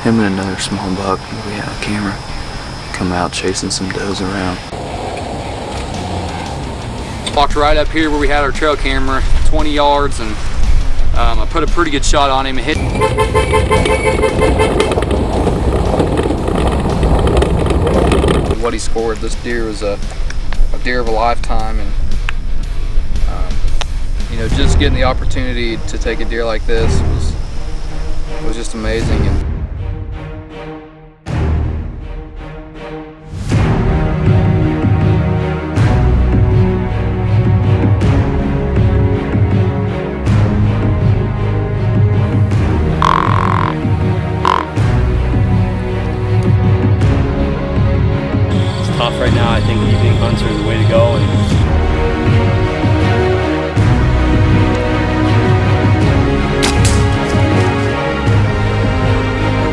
him and another small buck, we had a camera, come out chasing some does around. Walked right up here where we had our trail camera, 20 yards, and I put a pretty good shot on him and hit. What he scored, this deer was a deer of a lifetime, and you know, just getting the opportunity to take a deer like this was just amazing. And tough right now. I think evening hunts are the way to go.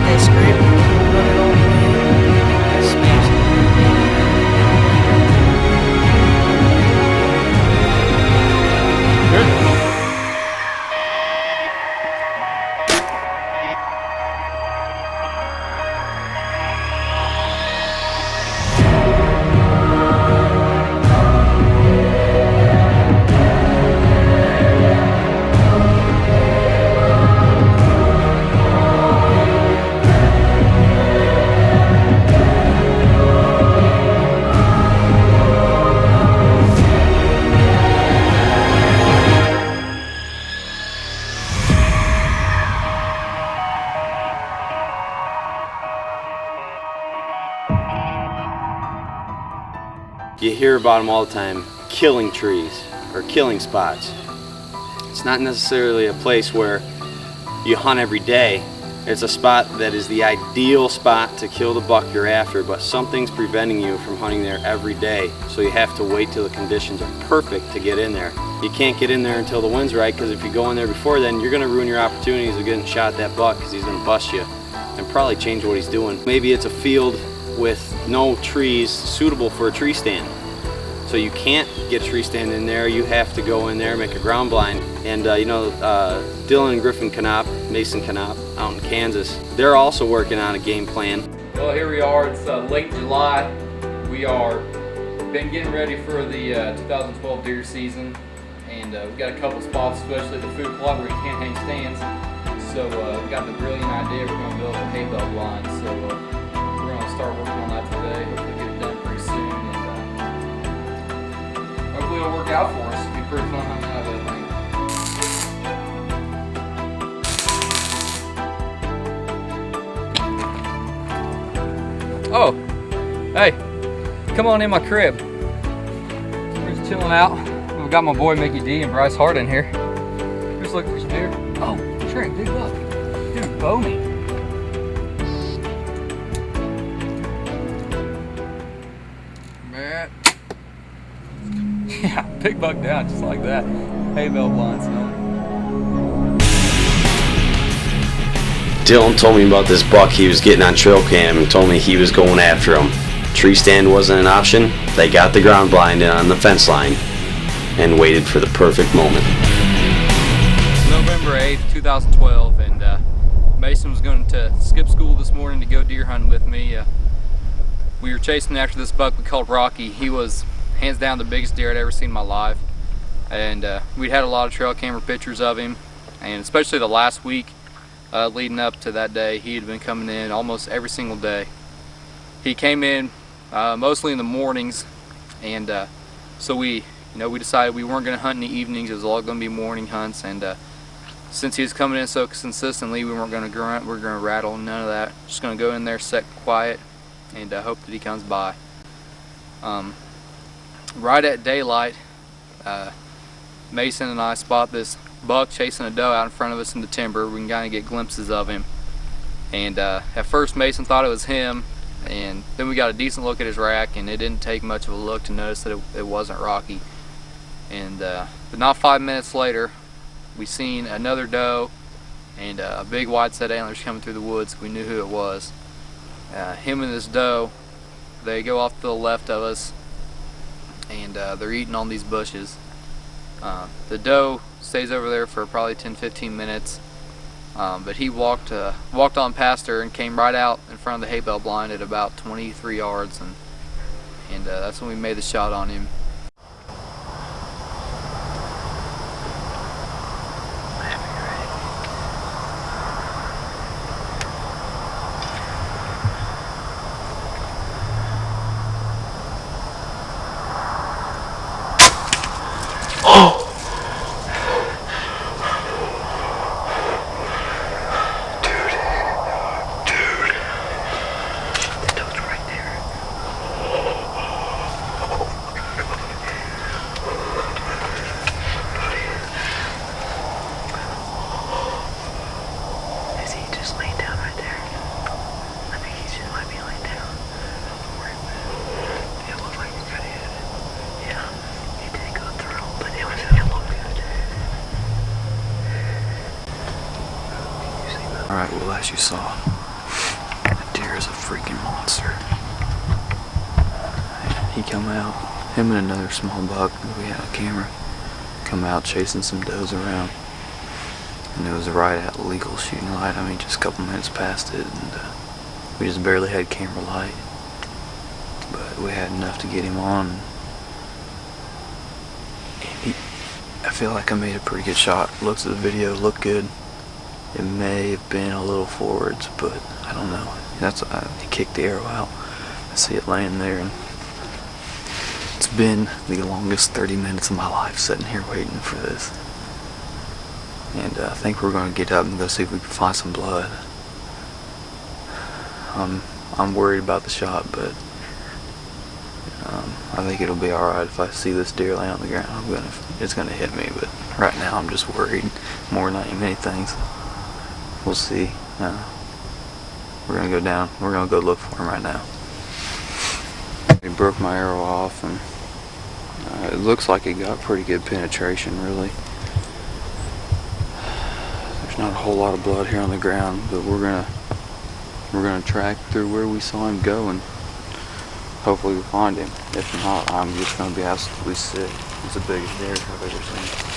They scrape, run it all the way, smash You hear about them all the time, killing trees or killing spots. It's not necessarily a place where you hunt every day. It's a spot that is the ideal spot to kill the buck you're after, but something's preventing you from hunting there every day. So you have to wait till the conditions are perfect to get in there. You can't get in there until the wind's right, because if you go in there before then, you're gonna ruin your opportunities of getting shot at that buck, because he's gonna bust you and probably change what he's doing. Maybe it's a field with no trees suitable for a tree stand. So you can't get a tree stand in there. You have to go in there, make a ground blind. And you know, Dillon and Griffin Knopp, Mason Knopp out in Kansas, they're also working on a game plan. Well, here we are. It's late July. We are been getting ready for the 2012 deer season, and we've got a couple spots, especially the food plot where you can't hang stands. So we got the brilliant idea. We're going to build a hay bale blind. So we're going to start working on that today. Hopefully get it done pretty soon, and hopefully it'll work out for us. It'll be pretty fun hunting out of that thing. Oh, hey, come on in my crib. We're just chilling out. We've got my boy Mickey D and Bryce Hart in here. Just looking for some deer. Oh, Trent, big buck. Dude, bow me. Matt. Yeah, big buck down just like that. Hay bale blinds, no. Dillon told me about this buck he was getting on trail cam and told me he was going after him. Tree stand wasn't an option. They got the ground blind in on the fence line and waited for the perfect moment. November 8th, 2012, and Mason was going to skip school this morning to go deer hunting with me. We were chasing after this buck we called Rocky. He was hands down the biggest deer I'd ever seen in my life, and we'd had a lot of trail camera pictures of him, and especially the last week leading up to that day, he had been coming in almost every single day. He came in mostly in the mornings, and so we decided we weren't going to hunt in the evenings. It was all going to be morning hunts, and since he was coming in so consistently, we weren't going to grunt, we were going to rattle, none of that. Just going to go in there, sit quiet, and hope that he comes by. Right at daylight, Mason and I spot this buck chasing a doe out in front of us in the timber. We can kind of get glimpses of him, and at first Mason thought it was him, and then we got a decent look at his rack, and it didn't take much of a look to notice that it wasn't Rocky. And but not 5 minutes later, we seen another doe and a big wide set antlers coming through the woods. We knew who it was. Him and this doe, they go off to the left of us, and they're eating on these bushes. The doe stays over there for probably 10-15 minutes, but he walked on past her and came right out in front of the hay bale blind at about 23 yards, and that's when we made the shot on him. Alright, well, as you saw, that deer is a freaking monster. He come out, him and another small buck that we had on camera, come out chasing some does around. And it was right at legal shooting light. I mean, just a couple minutes past it, and we just barely had camera light. But we had enough to get him on. And I feel like I made a pretty good shot. Looks at the video, looked good. It may have been a little forwards, but I don't know. He kicked the arrow out. I see it laying there, and it's been the longest 30 minutes of my life sitting here waiting for this. And I think we're going to get up and go see if we can find some blood. I'm worried about the shot, but I think it'll be alright. If I see this deer lay on the ground, it's gonna hit me. But right now I'm just worried more than anything. So we'll see. We're gonna go down. We're gonna go look for him right now. He broke my arrow off, and it looks like it got pretty good penetration. Really, there's not a whole lot of blood here on the ground, but we're gonna track through where we saw him go, and hopefully we'll find him. If not, I'm just gonna be absolutely sick. It's the biggest deer I've ever seen.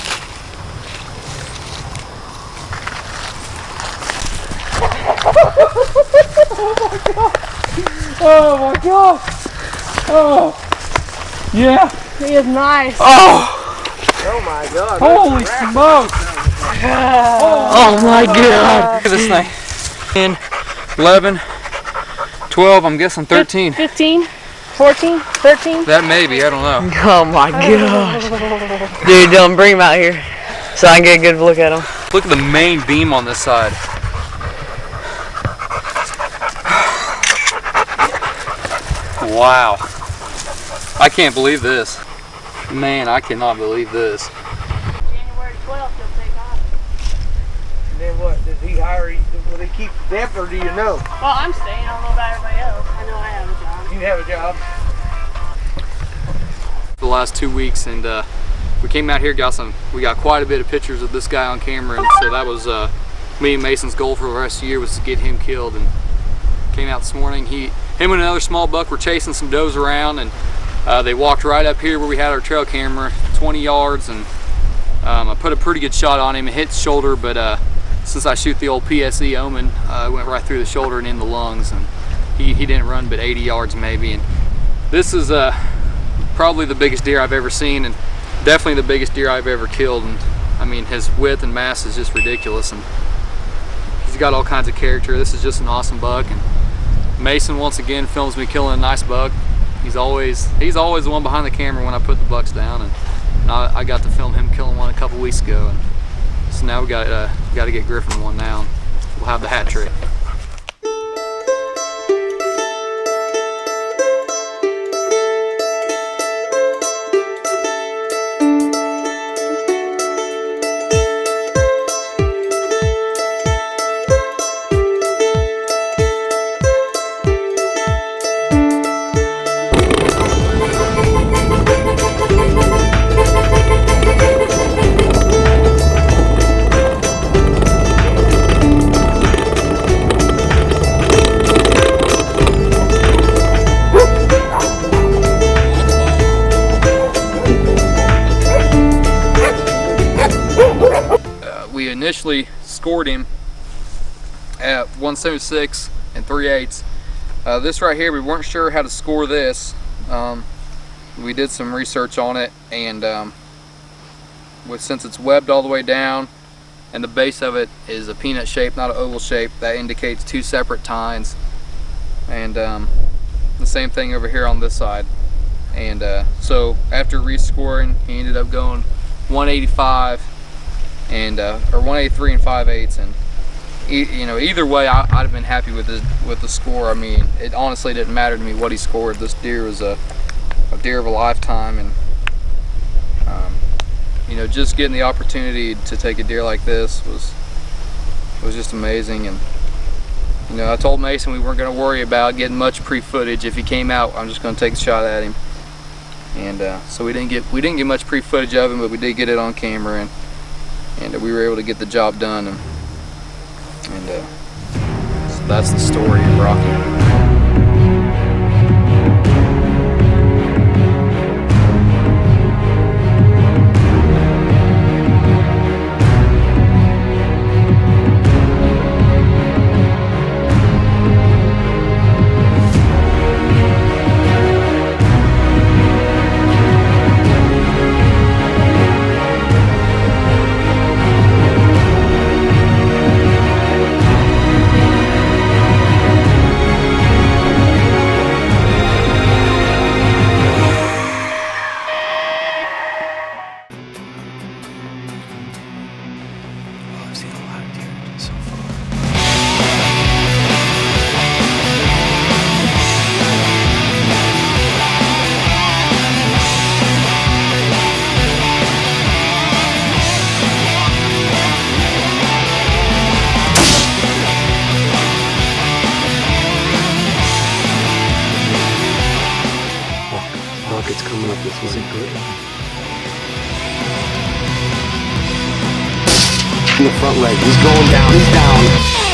Oh my god! Oh! Yeah! He is nice. Oh my god! Holy smokes! Oh my god! Look at this thing. 10, 11, 12, I'm guessing 13. 15, 14, 13. That maybe, I don't know. Oh my gosh! Dude, Dillon, bring him out here so I can get a good look at him. Look at the main beam on this side. Wow. I can't believe this. Man, I cannot believe this. January 12th, he'll take off. And then what? Does he hire you? Will he keep them, or do you know? Well, I'm staying. I don't know about everybody else. I know I have a job. You have a job. For the last 2 weeks, and we came out here, we got quite a bit of pictures of this guy on camera, and so that was me and Mason's goal for the rest of the year, was to get him killed. And came out this morning. Him and another small buck were chasing some does around, and they walked right up here where we had our trail camera, 20 yards, and I put a pretty good shot on him. It hit the shoulder, but since I shoot the old PSE Omen, it went right through the shoulder and in the lungs, and he didn't run but 80 yards maybe. And this is probably the biggest deer I've ever seen, and definitely the biggest deer I've ever killed. And I mean, his width and mass is just ridiculous, and he's got all kinds of character. This is just an awesome buck, and Mason once again films me killing a nice buck. He's always the one behind the camera when I put the bucks down, and I got to film him killing one a couple weeks ago, and so now we got to get Griffin one now. We'll have the hat trick. We initially scored him at 176 3/8. This right here, we weren't sure how to score this. We did some research on it, and since it's webbed all the way down and the base of it is a peanut shape, not an oval shape, that indicates 2 separate tines. And the same thing over here on this side. And so after rescoring, he ended up going 185 and or 183 5/8. And you know, either way, I'd have been happy with the score. I mean, it honestly didn't matter to me what he scored. This deer was a deer of a lifetime, and you know, just getting the opportunity to take a deer like this was just amazing. And you know, I told Mason we weren't going to worry about getting much pre-footage. If he came out, I'm just going to take a shot at him. And so we didn't get much pre-footage of him, but we did get it on camera, and we were able to get the job done. And so that's the story of Rocky. I've seen a lot of deer so far. Look, it's coming up this way. Good. In the front leg, he's going down, he's down.